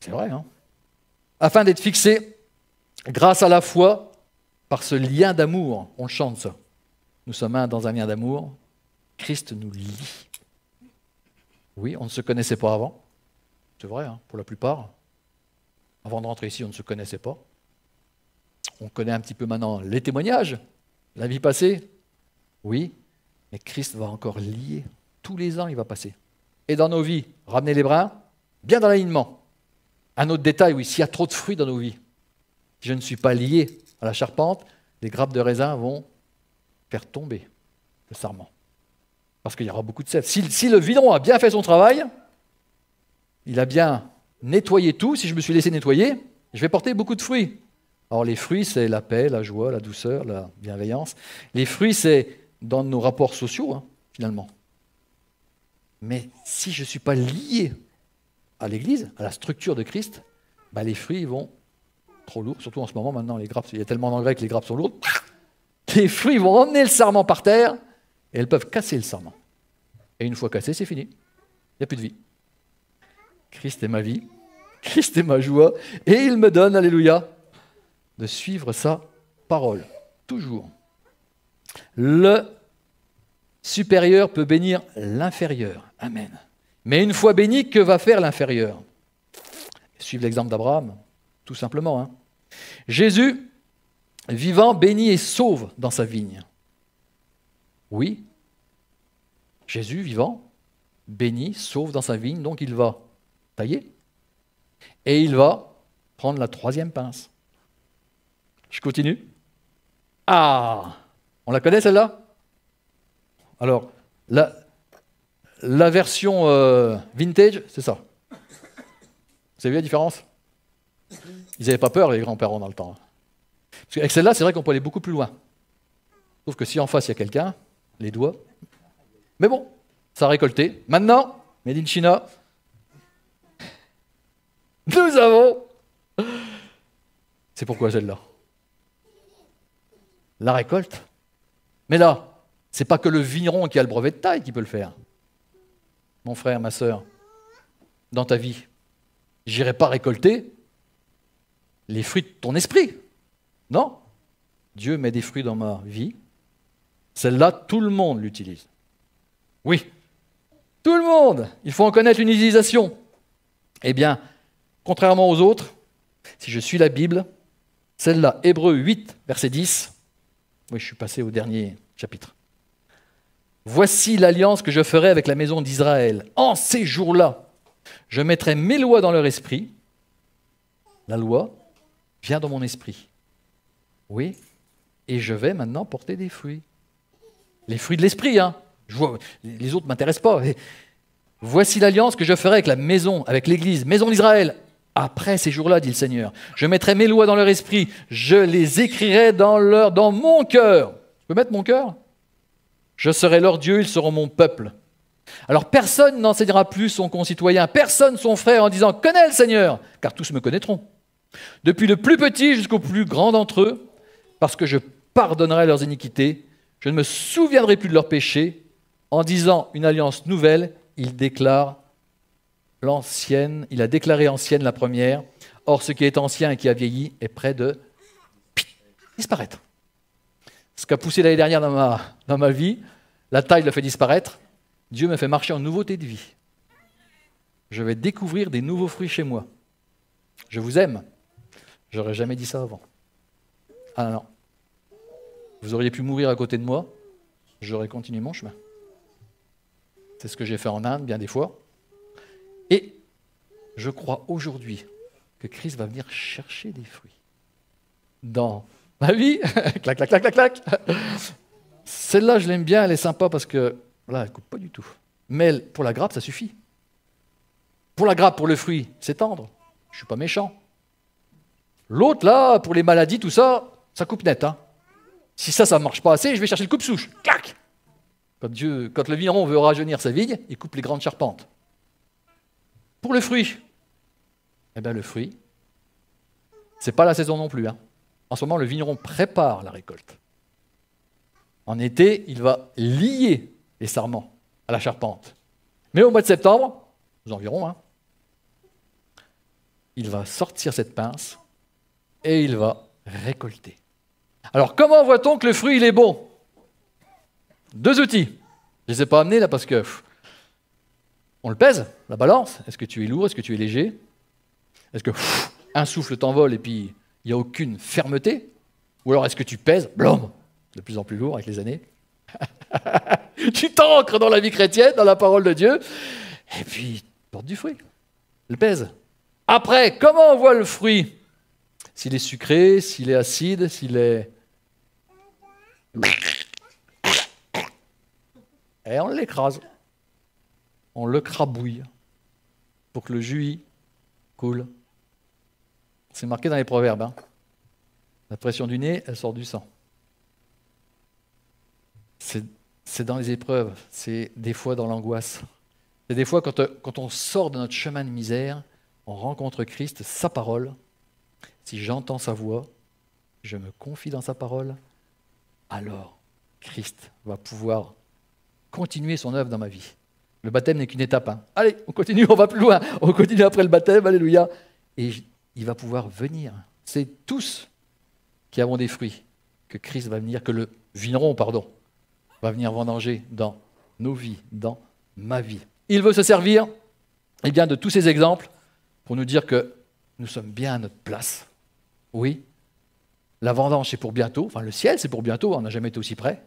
C'est vrai, hein. Afin d'être fixé, grâce à la foi, par ce lien d'amour. On chante ça. Nous sommes dans un lien d'amour. Christ nous lie. Oui, on ne se connaissait pas avant. C'est vrai, hein, pour la plupart. Avant de rentrer ici, on ne se connaissait pas. On connaît un petit peu maintenant les témoignages, la vie passée. Oui, mais Christ va encore lier. Tous les ans, il va passer. Et dans nos vies, ramener les brins, bien dans l'alignement. Un autre détail, oui, s'il y a trop de fruits dans nos vies, si je ne suis pas lié à la charpente, les grappes de raisin vont faire tomber le sarment. Parce qu'il y aura beaucoup de sève. Si le vigneron a bien fait son travail, il a bien nettoyé tout, si je me suis laissé nettoyer, je vais porter beaucoup de fruits. Alors les fruits, c'est la paix, la joie, la douceur, la bienveillance. Les fruits, c'est dans nos rapports sociaux, hein, finalement. Mais si je ne suis pas lié à l'Église, à la structure de Christ, bah les fruits vont trop lourds, surtout en ce moment, maintenant, les grappes, il y a tellement d'engrais que les grappes sont lourdes. Les fruits vont emmener le sarment par terre et elles peuvent casser le sarment. Et une fois cassé, c'est fini. Il n'y a plus de vie. Christ est ma vie, Christ est ma joie, et il me donne, alléluia, de suivre sa parole, toujours. Le supérieur peut bénir l'inférieur. Amen. Mais une fois béni, que va faire l'inférieur? Suivre l'exemple d'Abraham, tout simplement. Hein. Jésus, vivant, bénit et sauve dans sa vigne. Oui, Jésus, vivant, bénit, sauve dans sa vigne, donc il va tailler et il va prendre la 3e pince. Je continue. Ah, on la connaît celle-là? Alors, la version vintage, c'est ça. Vous avez vu la différence? Ils n'avaient pas peur, les grands-parents, dans le temps. Parce qu'avec celle-là, c'est vrai qu'on peut aller beaucoup plus loin. Sauf que si en face il y a quelqu'un, les doigts. Mais bon, ça a récolté. Maintenant, Made in China, nous avons... C'est pourquoi celle-là? La récolte. Mais là, c'est pas que le vigneron qui a le brevet de taille qui peut le faire. Mon frère, ma sœur, dans ta vie, j'irai pas récolter les fruits de ton esprit. Non. Dieu met des fruits dans ma vie. Celle-là, tout le monde l'utilise. Oui, tout le monde. Il faut en connaître une utilisation. Eh bien, contrairement aux autres, si je suis la Bible, celle-là, Hébreux 8, verset 10, oui, je suis passé au dernier chapitre. Voici l'alliance que je ferai avec la maison d'Israël. En ces jours-là, je mettrai mes lois dans leur esprit. La loi vient dans mon esprit. Oui, et je vais maintenant porter des fruits. Les fruits de l'esprit, hein. Les autres ne m'intéressent pas. Voici l'alliance que je ferai avec la maison, avec l'Église, maison d'Israël. Après ces jours-là, dit le Seigneur, je mettrai mes lois dans leur esprit, je les écrirai dans mon cœur. Je peux mettre mon cœur? Je serai leur Dieu, ils seront mon peuple. Alors personne n'enseignera plus son concitoyen, personne son frère en disant « Connais le Seigneur », car tous me connaîtront. Depuis le plus petit jusqu'au plus grand d'entre eux, parce que je pardonnerai leurs iniquités, je ne me souviendrai plus de leurs péchés. En disant une alliance nouvelle, il a déclaré ancienne la première. Or, ce qui est ancien et qui a vieilli est près de disparaître. Ce qu'a poussé l'année dernière dans ma vie, la taille le fait disparaître. Dieu me fait marcher en nouveauté de vie. Je vais découvrir des nouveaux fruits chez moi. Je vous aime. J'aurais jamais dit ça avant. Ah non. Vous auriez pu mourir à côté de moi, j'aurais continué mon chemin. C'est ce que j'ai fait en Inde bien des fois. Et je crois aujourd'hui que Christ va venir chercher des fruits. Dans ma vie, clac, clac, clac, clac, clac. Celle-là, je l'aime bien, elle est sympa parce que, là, elle ne coupe pas du tout. Mais pour la grappe, ça suffit. Pour la grappe, pour le fruit, c'est tendre. Je ne suis pas méchant. L'autre, là, pour les maladies, tout ça, ça coupe net. Hein. Si ça ne marche pas assez, je vais chercher le coupe-souche. Clac! Quand le vigneron veut rajeunir sa vigne, il coupe les grandes charpentes. Pour le fruit, eh bien le fruit, ce n'est pas la saison non plus. Hein. En ce moment, le vigneron prépare la récolte. En été, il va lier les sarments à la charpente. Mais au mois de septembre, aux environs, hein, il va sortir cette pince et il va récolter. Alors, comment voit-on que le fruit il est bon? 2 outils. Je ne les ai pas amenés là parce que on le pèse, la balance. Est-ce que tu es lourd? Est-ce que tu es léger? Est-ce que un souffle t'envole et puis il n'y a aucune fermeté? Ou alors est-ce que tu pèses? Blom, de plus en plus lourd avec les années. Tu t'ancres dans la vie chrétienne, dans la parole de Dieu, et puis porte du fruit. Le pèse. Après, comment on voit le fruit? S'il est sucré, s'il est acide, s'il est... Et on l'écrase. On le crabouille pour que le jus coule. C'est marqué dans les proverbes. Hein. La pression du nez, elle sort du sang. C'est dans les épreuves, c'est des fois dans l'angoisse. C'est des fois quand on sort de notre chemin de misère, on rencontre Christ, sa parole. Si j'entends sa voix, je me confie dans sa parole, alors Christ va pouvoir continuer son œuvre dans ma vie. Le baptême n'est qu'une étape. Hein. Allez, on continue, on va plus loin. On continue après le baptême, alléluia. Et il va pouvoir venir. C'est tous qui avons des fruits que Christ va venir, que le vigneron, va venir vendanger dans nos vies, dans ma vie. Il veut se servir de tous ces exemples pour nous dire que nous sommes bien à notre place. Oui, la vendange c'est pour bientôt, enfin le ciel c'est pour bientôt, on n'a jamais été aussi près.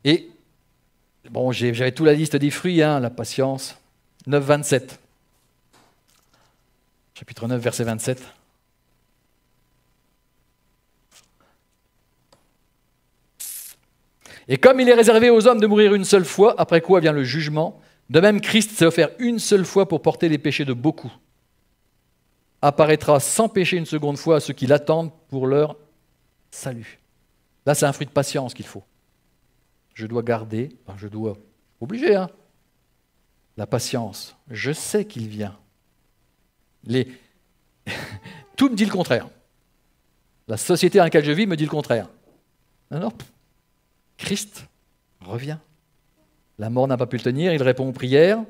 Et bon, j'avais toute la liste des fruits, hein, la patience, 9, 27. Chapitre 9, verset 27. Et comme il est réservé aux hommes de mourir une seule fois, après quoi vient le jugement, de même Christ s'est offert une seule fois pour porter les péchés de beaucoup. Apparaîtra sans péché une seconde fois à ceux qui l'attendent pour leur salut. Là, c'est un fruit de patience qu'il faut. Je dois garder, obligé, hein. La patience. Je sais qu'il vient. Tout me dit le contraire. La société dans laquelle je vis me dit le contraire. Non. Christ revient. La mort n'a pas pu le tenir, il répond aux prières.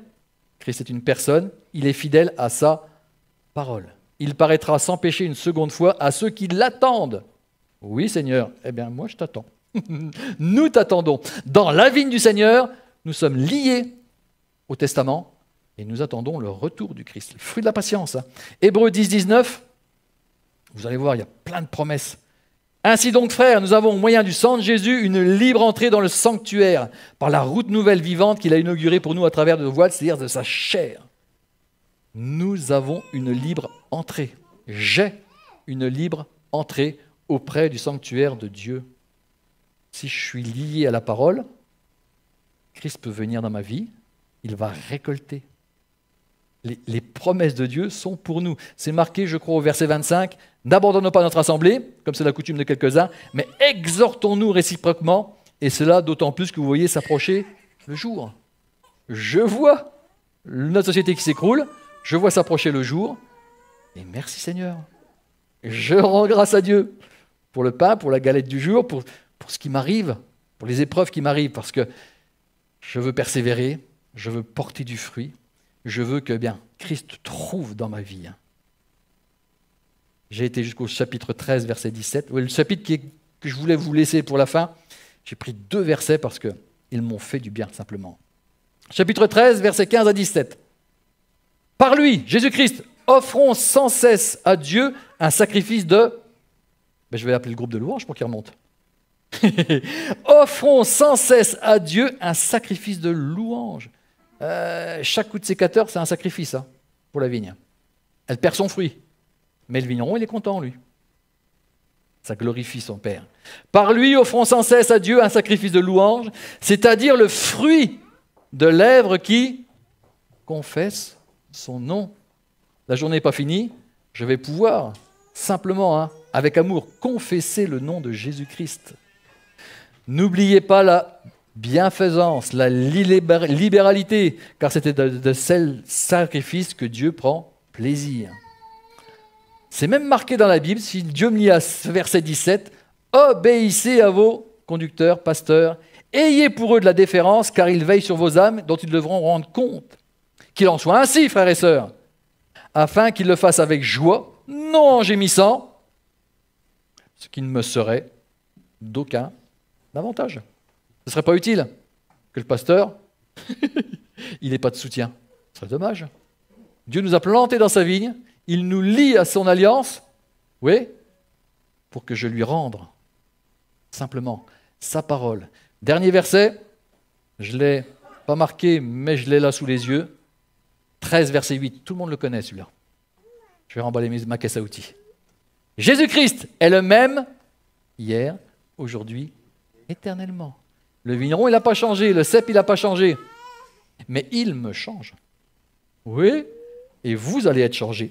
Christ est une personne, il est fidèle à sa parole. Il paraîtra sans péché une seconde fois à ceux qui l'attendent. Oui, Seigneur, eh bien, moi je t'attends. Nous t'attendons. Dans la vigne du Seigneur, nous sommes liés au testament et nous attendons le retour du Christ. Le fruit de la patience. Hein. Hébreux 10, 19, vous allez voir, il y a plein de promesses. Ainsi donc, frères, nous avons au moyen du sang de Jésus une libre entrée dans le sanctuaire par la route nouvelle vivante qu'il a inaugurée pour nous à travers de voies, c'est-à-dire de sa chair. Nous avons une libre entrée. J'ai une libre entrée auprès du sanctuaire de Dieu. Si je suis lié à la parole, Christ peut venir dans ma vie, il va récolter. Les promesses de Dieu sont pour nous. C'est marqué, je crois, au verset 25, « N'abandonnons pas notre assemblée, comme c'est la coutume de quelques-uns, mais exhortons-nous réciproquement, et cela d'autant plus que vous voyez s'approcher le jour. » Je vois notre société qui s'écroule, je vois s'approcher le jour, et merci Seigneur. Je rends grâce à Dieu pour le pain, pour la galette du jour, pour ce qui m'arrive, pour les épreuves qui m'arrivent, parce que je veux persévérer, je veux porter du fruit, je veux que Christ trouve dans ma vie. J'ai été jusqu'au chapitre 13, verset 17. Oui, le chapitre que je voulais vous laisser pour la fin, j'ai pris 2 versets parce qu'ils m'ont fait du bien, simplement. Chapitre 13, versets 15 à 17. Par lui, Jésus-Christ, offrons sans cesse à Dieu un sacrifice de... je vais appeler le groupe de louanges pour qu'il remonte. Offrons sans cesse à Dieu un sacrifice de louange. Chaque coup de sécateur, c'est un sacrifice pour la vigne. Elle perd son fruit. Mais le vigneron, il est content, lui. Ça glorifie son Père. Par lui, offrons sans cesse à Dieu un sacrifice de louange, c'est-à-dire le fruit de lèvres qui confessent son nom. La journée n'est pas finie. Je vais pouvoir simplement, avec amour, confesser le nom de Jésus-Christ. N'oubliez pas la bienfaisance, la libéralité, car c'était de ces sacrifices que Dieu prend plaisir. C'est même marqué dans la Bible, si Dieu me lit à verset 17, « Obéissez à vos conducteurs, pasteurs, ayez pour eux de la déférence, car ils veillent sur vos âmes, dont ils devront rendre compte. Qu'il en soit ainsi, frères et sœurs, afin qu'ils le fassent avec joie, non en gémissant, ce qui ne me serait d'aucun avantage. » Ce ne serait pas utile que le pasteur, il n'ait pas de soutien. Ce serait dommage. Dieu nous a plantés dans sa vigne, il nous lie à son alliance, oui, pour que je lui rende simplement sa parole. Dernier verset, je ne l'ai pas marqué, mais je l'ai là sous les yeux. 13, verset 8, tout le monde le connaît celui-là. Je vais remballer ma caisse à outils. Jésus-Christ est le même hier, aujourd'hui, éternellement. Le vigneron, il n'a pas changé, le cep, il n'a pas changé. Mais il me change. Oui, et vous allez être changés.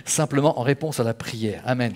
Simplement en réponse à la prière. Amen.